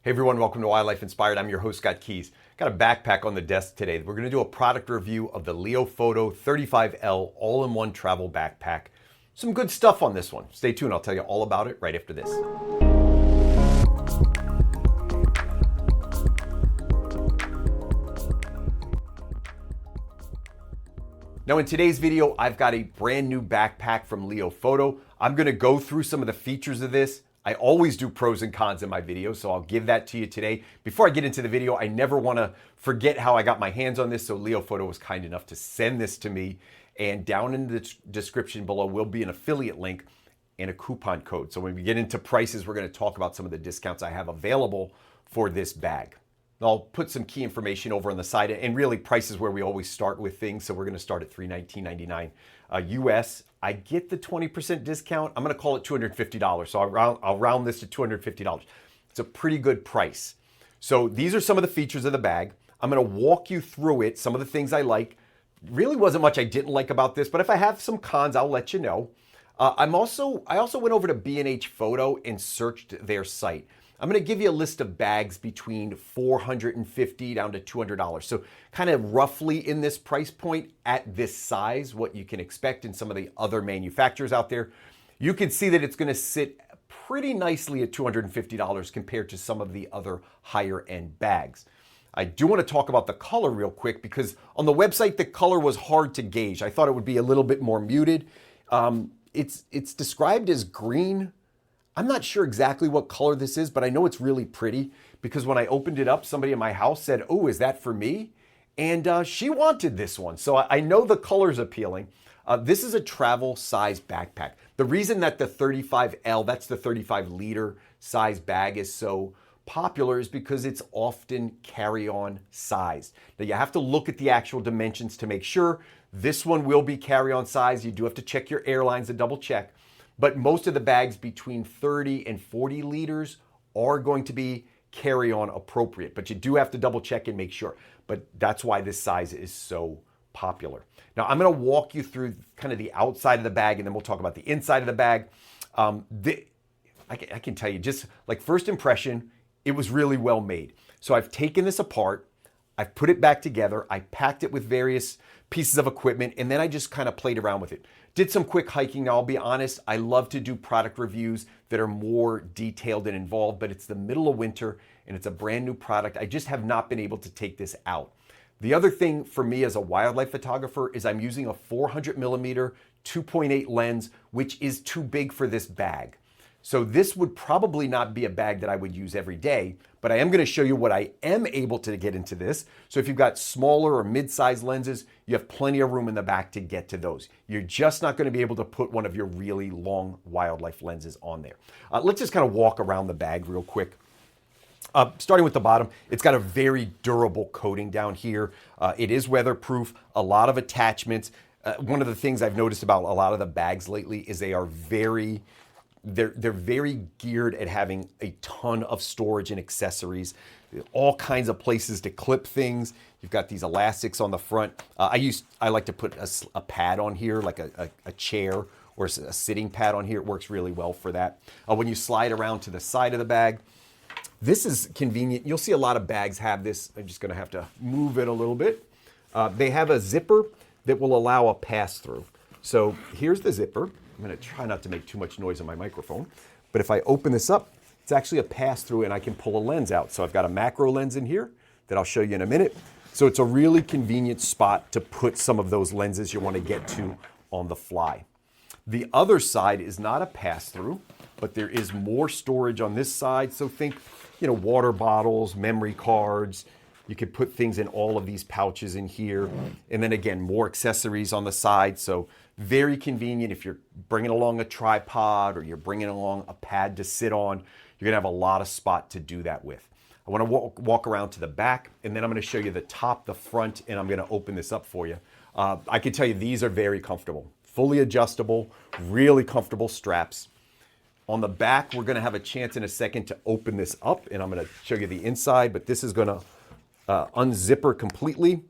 Hey everyone, welcome to Wildlife Inspired. I'm your host, Scott Keys. Got a backpack on the desk today. We're gonna do a product review of the Leofoto 35L all-in-one travel backpack. Some good stuff on this one. Stay tuned, I'll tell you all about it right after this. Now in today's video, I've got a brand new backpack from Leofoto. I'm gonna go through some of the features of this. I always do pros and cons in my videos, so I'll give that to you today. Before I get into the video, I never wanna forget how I got my hands on this, so Leofoto was kind enough to send this to me. And down in the description below will be an affiliate link and a coupon code. So when we get into prices, we're gonna talk about some of the discounts I have available for this bag. I'll put some key information over on the side, and really price is where we always start with things. So we're gonna start at $319.99 US. I get the 20% discount. I'm gonna call it $250. So I'll round this to $250. It's a pretty good price. So these are some of the features of the bag. I'm gonna walk you through it, some of the things I like. Really wasn't much I didn't like about this, but if I have some cons, I'll let you know. I also went over to B&H Photo and searched their site. I'm gonna give you a list of bags between $450 down to $200. So kind of roughly in this price point at this size, what you can expect in some of the other manufacturers out there. You can see that it's gonna sit pretty nicely at $250 compared to some of the other higher end bags. I do wanna talk about the color real quick because on the website, the color was hard to gauge. I thought it would be a little bit more muted. It's described as green. I'm not sure exactly what color this is, but I know it's really pretty because when I opened it up, somebody in my house said, "Oh, is that for me?" And she wanted this one. So I know the color's appealing. This is a travel size backpack. The reason that the 35L, that's the 35-liter size bag, is so popular is because it's often carry-on size. Now you have to look at the actual dimensions to make sure. This one will be carry-on size. You do have to check your airlines to double check. But most of the bags between 30 and 40 liters are going to be carry-on appropriate, but you do have to double check and make sure. But that's why this size is so popular. Now I'm gonna walk you through kind of the outside of the bag and then we'll talk about the inside of the bag. I can tell you just like first impression, it was really well made. So I've taken this apart, I've put it back together, I packed it with various pieces of equipment, and then I just kind of played around with it. Did some quick hiking. Now, I'll be honest, I love to do product reviews that are more detailed and involved, but it's the middle of winter and it's a brand new product. I just have not been able to take this out. The other thing for me as a wildlife photographer is I'm using a 400mm 2.8 lens, which is too big for this bag. So this would probably not be a bag that I would use every day, but I am gonna show you what I am able to get into this. So if you've got smaller or mid-sized lenses, you have plenty of room in the back to get to those. You're just not gonna be able to put one of your really long wildlife lenses on there. Let's just kind of walk around the bag real quick. Starting with the bottom, it's got a very durable coating down here. It is weatherproof, a lot of attachments. One of the things I've noticed about a lot of the bags lately is they are they're very geared at having a ton of storage and accessories, all kinds of places to clip things. You've got these elastics on the front. I like to put a pad on here, like a chair or a sitting pad on here. It works really well for that. When you slide around to the side of the bag, this is convenient. You'll see a lot of bags have this. I'm just gonna have to move it a little bit. They have a zipper that will allow a pass-through. So here's the zipper. I'm gonna try not to make too much noise on my microphone, but if I open this up, it's actually a pass-through and I can pull a lens out. So I've got a macro lens in here that I'll show you in a minute. So it's a really convenient spot to put some of those lenses you wanna get to on the fly. The other side is not a pass-through, but there is more storage on this side. So think, water bottles, memory cards. You could put things in all of these pouches in here. And then again, more accessories on the side. So very convenient if you're bringing along a tripod or you're bringing along a pad to sit on, you're gonna have a lot of spot to do that with. I wanna walk around to the back and then I'm gonna show you the top, the front, and I'm gonna open this up for you. I can tell you these are very comfortable, fully adjustable, really comfortable straps. On the back, we're gonna have a chance in a second to open this up and I'm gonna show you the inside, but this is gonna unzipper completely.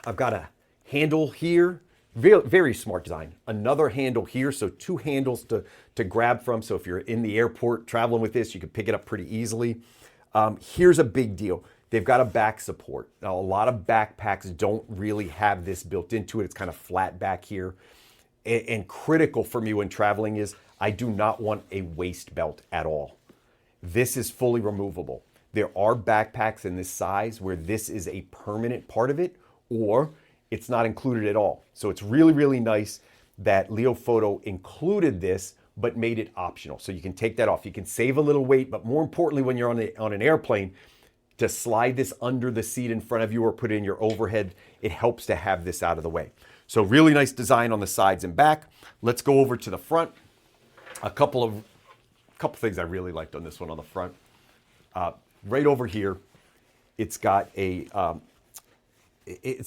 I've got a handle here, very, very smart design. Another handle here, so two handles to grab from. So if you're in the airport traveling with this, you can pick it up pretty easily. Here's a big deal. They've got a back support. Now, a lot of backpacks don't really have this built into it. It's kind of flat back here. And critical for me when traveling is I do not want a waist belt at all. This is fully removable. There are backpacks in this size where this is a permanent part of it, or it's not included at all. So it's really, really nice that Leofoto included this, but made it optional. So you can take that off. You can save a little weight, but more importantly, when you're on an airplane, to slide this under the seat in front of you or put it in your overhead, it helps to have this out of the way. So really nice design on the sides and back. Let's go over to the front. A couple things I really liked on this one on the front. Right over here, it's got it's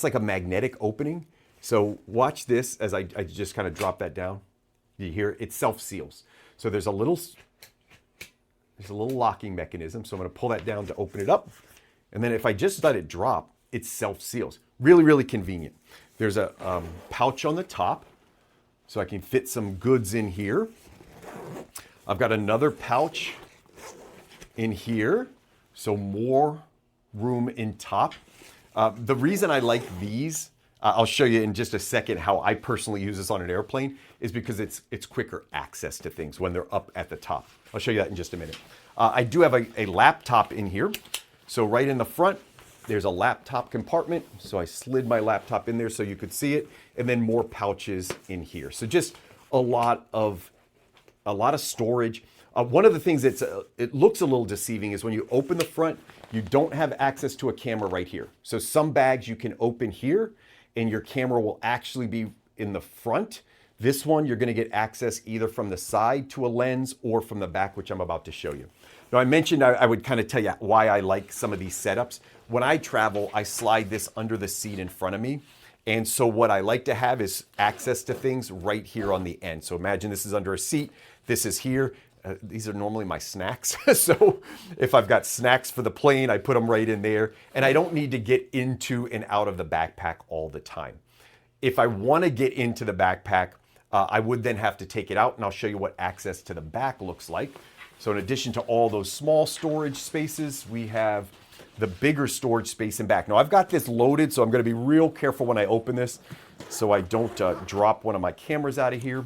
like a magnetic opening. So watch this as I just kind of drop that down. You hear it self-seals. So there's a little locking mechanism. So I'm going to pull that down to open it up. And then if I just let it drop, it self-seals. Really, really convenient. There's a pouch on the top, so I can fit some goods in here. I've got another pouch in here, so more room in top. The reason I like these, I'll show you in just a second how I personally use this on an airplane, is because it's quicker access to things when they're up at the top. I'll show you that in just a minute. I do have a laptop in here. So right in the front, there's a laptop compartment. So I slid my laptop in there so you could see it, and then more pouches in here. So just a lot of storage. One of the things that's it looks a little deceiving is when you open the front, you don't have access to a camera right here. So some bags you can open here, and your camera will actually be in the front. This one, you're going to get access either from the side to a lens or from the back, which I'm about to show you. Now, I mentioned I would kind of tell you why I like some of these setups. When I travel, I slide this under the seat in front of me. And so what I like to have is access to things right here on the end. So imagine this is under a seat. This is here. These are normally my snacks. So if I've got snacks for the plane, I put them right in there. And I don't need to get into and out of the backpack all the time. If I want to get into the backpack, I would then have to take it out, and I'll show you what access to the back looks like. So in addition to all those small storage spaces, we have the bigger storage space in back. Now I've got this loaded, so I'm going to be real careful when I open this so I don't drop one of my cameras out of here.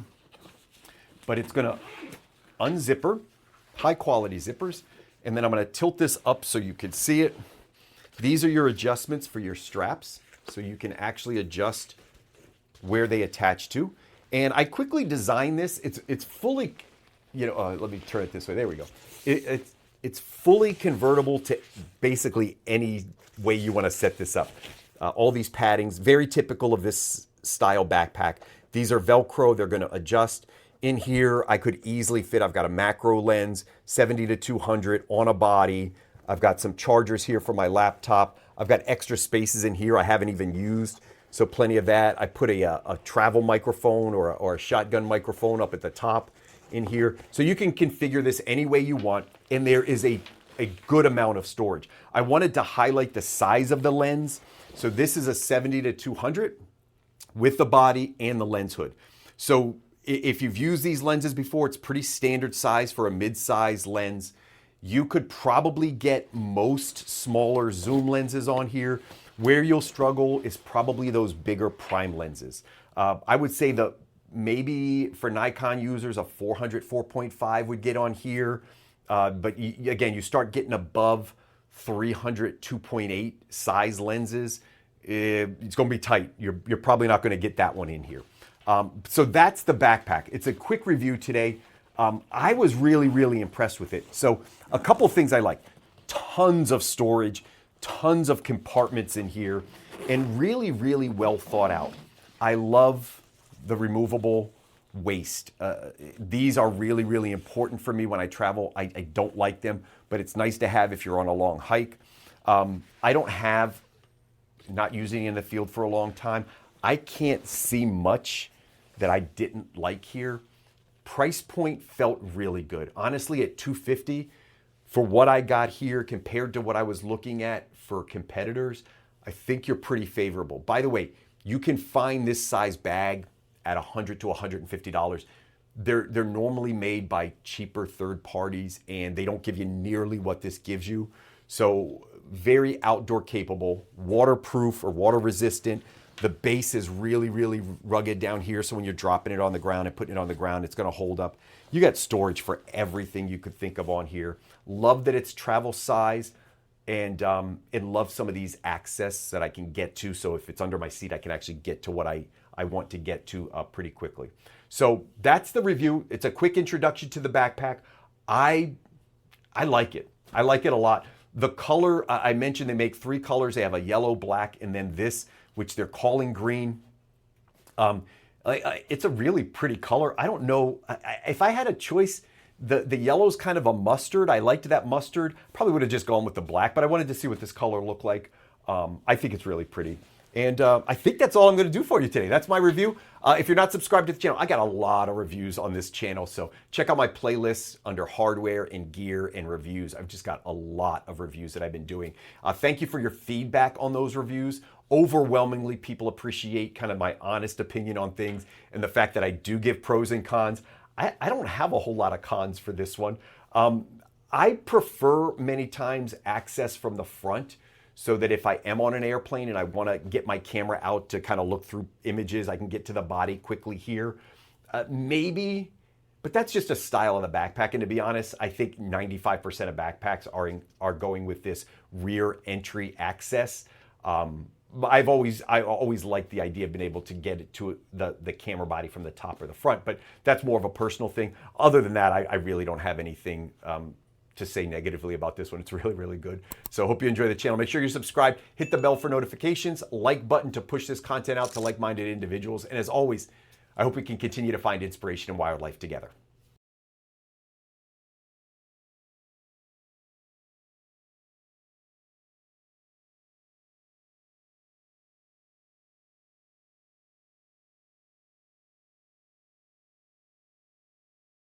But it's going to unzipper, high quality zippers, and then I'm going to tilt this up so you can see it. These are your adjustments for your straps, so you can actually adjust where they attach to. And I quickly designed this. It's fully, let me turn it this way. There we go. It's fully convertible to basically any way you want to set this up. All these paddings, very typical of this style backpack. These are Velcro. They're going to adjust. In here, I could easily fit, I've got a macro lens, 70 to 200 on a body. I've got some chargers here for my laptop. I've got extra spaces in here I haven't even used. So plenty of that. I put a travel microphone or a shotgun microphone up at the top in here. So you can configure this any way you want, and there is a good amount of storage. I wanted to highlight the size of the lens. So this is a 70 to 200 with the body and the lens hood. So if you've used these lenses before, it's pretty standard size for a mid-size lens. You could probably get most smaller zoom lenses on here. Where you'll struggle is probably those bigger prime lenses. I would say that maybe for Nikon users, a 400 4.5 would get on here. But again, you start getting above 300 2.8 size lenses, it's going to be tight. You're probably not going to get that one in here. So that's the backpack. It's a quick review today. I was really, really impressed with it. So a couple of things I like. Tons of storage, tons of compartments in here, and really, really well thought out. I love the removable waist. These are really, really important for me when I travel. I don't like them, but it's nice to have if you're on a long hike. I don't have, not using it in the field for a long time, I can't see much that I didn't like here. Price point felt really good. Honestly, at $250, for what I got here compared to what I was looking at for competitors, I think you're pretty favorable. By the way, you can find this size bag at $100 to $150. They're normally made by cheaper third parties, and they don't give you nearly what this gives you. So very outdoor capable, waterproof or water resistant. The base is really, really rugged down here. So when you're dropping it on the ground and putting it on the ground, it's gonna hold up. You got storage for everything you could think of on here. Love that it's travel size, and love some of these access that I can get to. So if it's under my seat, I can actually get to what I want to get to pretty quickly. So that's the review. It's a quick introduction to the backpack. I like it. I like it a lot. The color, I mentioned they make 3 colors. They have a yellow, black, and then this, which they're calling green. It's a really pretty color. I don't know, if I had a choice, the yellow's kind of a mustard. I liked that mustard. Probably would have just gone with the black, but I wanted to see what this color looked like. I think it's really pretty. And I think that's all I'm going to do for you today. That's my review. If you're not subscribed to the channel, I got a lot of reviews on this channel. So check out my playlists under hardware and gear and reviews. I've just got a lot of reviews that I've been doing. Thank you for your feedback on those reviews. Overwhelmingly, people appreciate kind of my honest opinion on things and the fact that I do give pros and cons. I don't have a whole lot of cons for this one. I prefer many times access from the front, so that if I am on an airplane and I want to get my camera out to kind of look through images, I can get to the body quickly here. Maybe, but that's just a style of the backpack. And to be honest, I think 95% of backpacks are going with this rear entry access. I always liked the idea of being able to get it to the camera body from the top or the front, but that's more of a personal thing. Other than that, I really don't have anything to say negatively about this one. It's really, really good. So I hope you enjoy the channel. Make sure you're subscribed, hit the bell for notifications, like button to push this content out to like-minded individuals. And as always, I hope we can continue to find inspiration in wildlife together.